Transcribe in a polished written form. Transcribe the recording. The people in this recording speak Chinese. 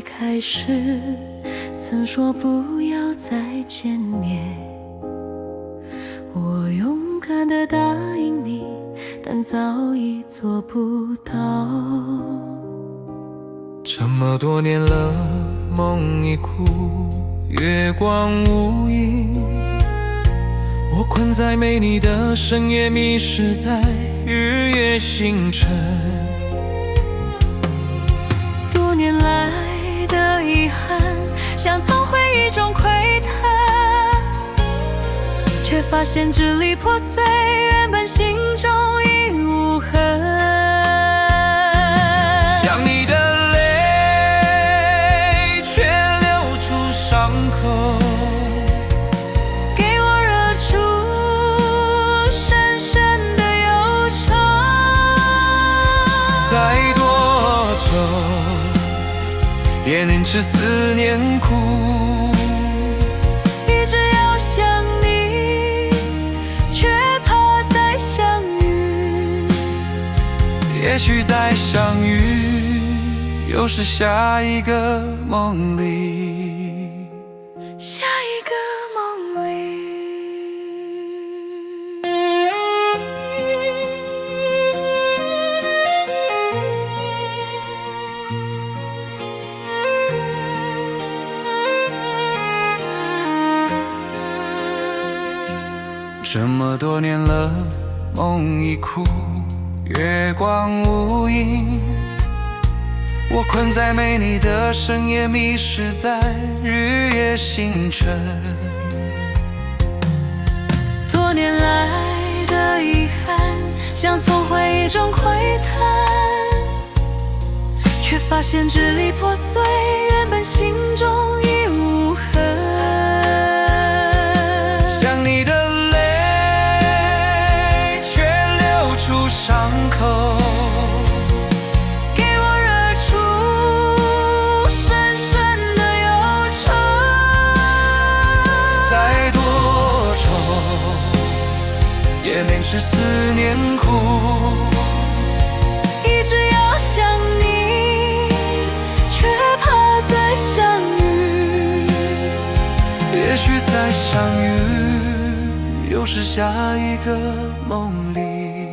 离开时，曾说不要再见面。我勇敢地答应你，但早已做不到。这么多年了，梦已枯，月光无影。我困在没你的深夜，迷失在日月星辰。多年来的遗憾，像从回忆中窥探，却发现支离破碎，原本心中已无痕。想你的泪，却流出伤口，给我惹出深深的忧愁。再多愁，也能使思念苦。一直要想你，却怕再相遇。也许再相遇，又是下一个梦里。下一个梦里。这么多年了，梦已枯，月光无影。我困在没你的深夜，迷失在日月星辰。多年来的遗憾，像从回忆中窥探，却发现支离破碎，原本心中已无痕。想你的泪，却流出伤口，给我惹出深深的忧愁。再多愁，也能使思念苦。一直要想你，却怕再相遇。也许再相遇，又是下一个梦里。